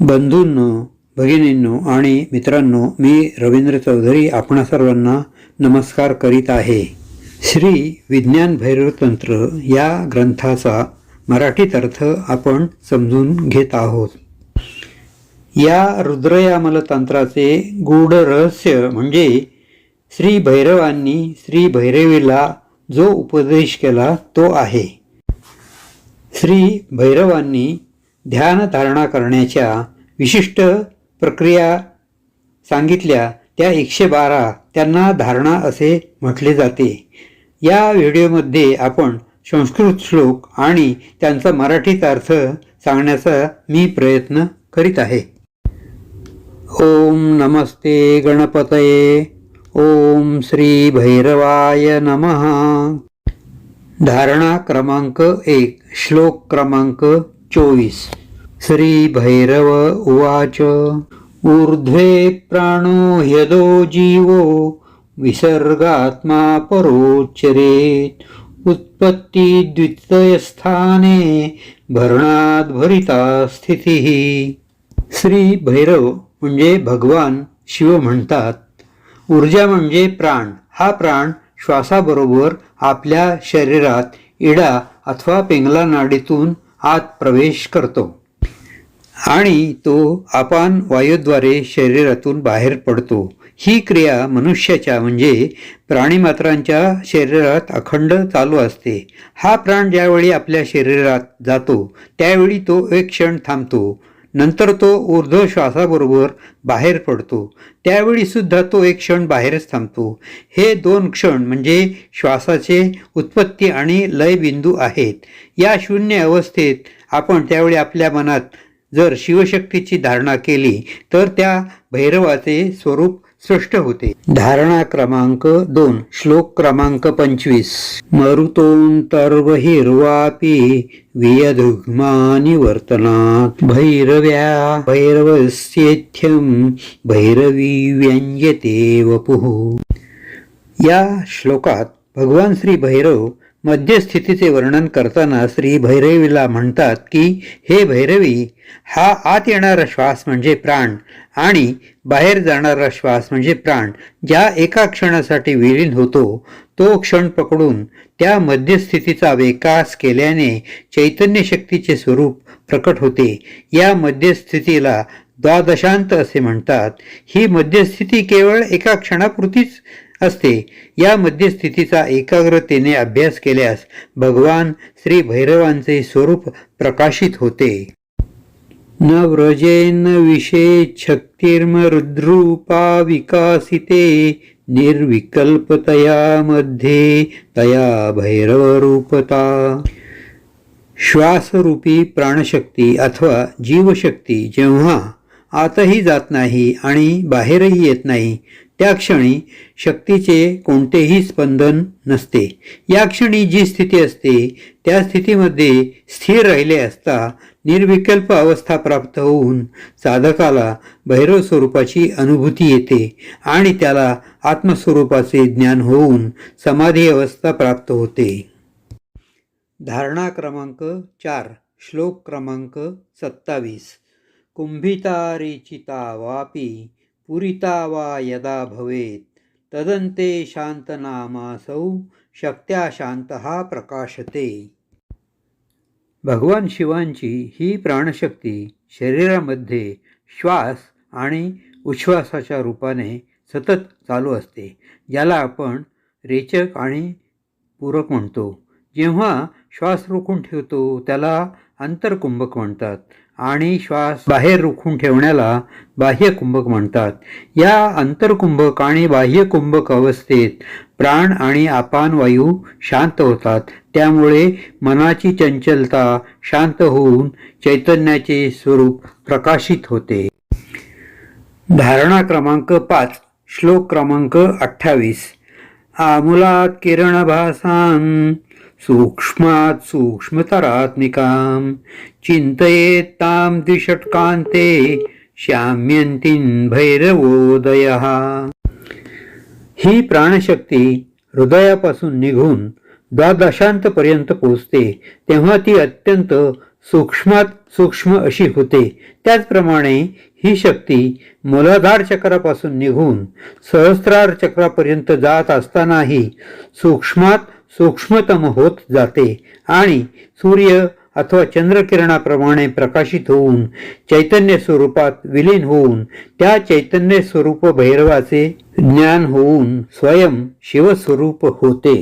बंधूंनो, भगिनींनो आणि मित्रांनो, मी रवींद्र चौधरी आपणा सर्वांना नमस्कार करीत आहे. श्री विज्ञान भैरवतंत्र या ग्रंथाचा मराठीत अर्थ आपण समजून घेत आहोत. या रुद्रयामल तंत्राचे गूढ रहस्य म्हणजे श्री भैरवांनी श्री भैरवीला जो उपदेश केला तो आहे. श्री भैरवांनी ध्यान धारणा करण्याच्या विशिष्ट प्रक्रिया सांगितल्या त्या 112 त्यांना धारणा असे म्हटले जाते. या व्हिडिओमध्ये आपण संस्कृत श्लोक आणि त्यांचा मराठीत अर्थ सांगण्याचा मी प्रयत्न करीत आहे. ओम नमस्ते गणपतये. ओम श्री भैरवाय नमः. धारणा क्रमांक 1, श्लोक क्रमांक 24. श्री भैरव उवाच. ऊर्ध्वे प्राणो ह्यदो जीवो विसर्गात्मा परोच्यरेत्. उत्पत्ति द्वितीयस्थाने भरणात् भरिता स्थितिः. श्री भैरव म्हणजे भगवान शिव म्हणतात. ऊर्जा म्हणजे प्राण. हा प्राण श्वासाबरोबर आपल्या शरीरात इडा अथवा पिंगला नाडीतून आत प्रवेश करतो आणि तो अपान वायूद्वारे शरीरातून बाहेर पडतो. ही क्रिया मनुष्याच्या म्हणजे प्राणीमात्रांच्या शरीरात अखंड चालू असते. हा प्राण ज्यावेळी आपल्या शरीरात जातो त्यावेळी तो एक क्षण थांबतो. नंतर तो ऊर्ध्व श्वासाबरोबर बाहेर पडतो. त्यावेळी सुद्धा तो एक क्षण बाहेरच थांबतो. हे 2 क्षण म्हणजे श्वासाचे उत्पत्ती आणि लय बिंदू आहेत. या शून्य अवस्थेत आपण त्यावेळी आपल्या मनात जर शिवशक्तीची धारणा केली तर त्या भैरवाचे स्वरूप स्पष्ट होते. धारणा क्रमांक 2, श्लोक क्रमांक 25. मरुतोऽन्तर्बहिर्वापि वियदुग्मानि वर्तनात् भैरव्या भैरवस्येथ्यं भैरवी व्यंजते वपुः. या श्लोकात भगवान श्री भैरव मध्यस्थितीचे वर्णन करताना श्री भैरवीला म्हणतात की हे भैरवी, हा आत येणारा श्वास म्हणजे प्राण आणि बाहेर जाणारा श्वास म्हणजे प्राण ज्या एका क्षणासाठी विलीन होतो तो क्षण पकडून त्या मध्यस्थितीचा विकास केल्याने चैतन्य शक्तीचे स्वरूप प्रकट होते. या मध्यस्थितीला द्वादशांत असे म्हणतात. ही मध्यस्थिती केवळ एका क्षणापुरतीच असते. या मध्यस्थितीचा एकाग्रतेने अभ्यास केल्यास भगवान श्री भैरवांचे स्वरूप प्रकाशित होते. न व्रजेन विशेषक्तिर्मरुद्रूपा विकासिते निर्विकल्पतया मध्ये तया भैरवरूपता. श्वासरूपी प्राणशक्ती अथवा जीवशक्ती जेव्हा आतही जात नाही आणि बाहेरही येत नाही त्या क्षणी शक्तीचे कोणतेही स्पंदन नसते. या क्षणी जी स्थिती असते त्या स्थितीमध्ये स्थिर राहिले असता निर्विकल्प अवस्था प्राप्त होऊन साधकाला भैरव स्वरूपाची अनुभूती येते आणि त्याला आत्मस्वरूपाचे ज्ञान होऊन समाधी अवस्था प्राप्त होते. धारणा क्रमांक 4, श्लोक क्रमांक 27. कुंभितारिचिता वापि पुरिता वा यदा भवेत् तदन्ते शान्तनामासौ शक्त्या शांतः प्रकाशते. भगवान शिवांची ही प्राणशक्ती शरीरामध्ये श्वास आणि उच्छ्वासाच्या रूपाने सतत चालू असते, ज्याला आपण रेचक आणि पूरक म्हणतो. जेव्हा श्वास रोखून ठेवतो त्याला अंतरकुंभक म्हणतात आणि श्वास बाहेर रोखून ठेवण्याला बाह्यकुंभक म्हणतात. या अंतरकुंभक आणि बाह्यकुंभक अवस्थेत प्राण आणि अपान वायू शांत होतात. त्यामुळे मनाची चंचलता शांत होऊन चैतन्याचे स्वरूप प्रकाशित होते. धारणा क्रमांक 5, श्लोक क्रमांक 28. आमूलात् किरणभासां सूक्ष्मात् सूक्ष्मतरात्मिकां चिंतयेत् तां द्विषट्कान्ते शाम्यन्तीं भैरवोदयः. ही प्राणशक्ती हृदयापासून निघून द्वादशांतपर्यंत पोचते तेव्हा ती अत्यंत सूक्ष्मात सूक्ष्म अशी होते. त्याचप्रमाणे ही शक्ती मूलाधार चक्रापासून निघून सहस्रार चक्रापर्यंत जात असतानाही सूक्ष्मात सूक्ष्मतम होत जाते आणि सूर्य अथवा चंद्रकिरणाप्रमाणे प्रकाशित होऊन चैतन्य स्वरूपात विलीन होऊन त्या चैतन्य स्वरूप भैरवाचे ज्ञान होऊन स्वयं शिवस्वरूप होते.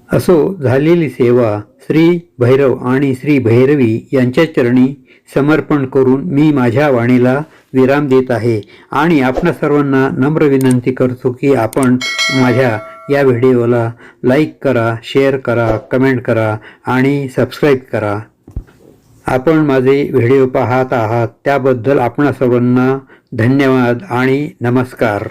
असो झालेली सेवा श्री भैरव आणि श्री भैरवी यांच्या चरणी समर्पण करून मी माझ्या वाणीला विराम देत आहे आणि आपणा सर्वांना नम्र विनंती करतो की आपण माझ्या या व्हिडिओला लाईक करा, शेअर करा, कमेंट करा आणि सबस्क्राईब करा. आपण माझे व्हिडिओ पाहत आहात त्याबद्दल आपणा सर्वांना धन्यवाद आणि नमस्कार.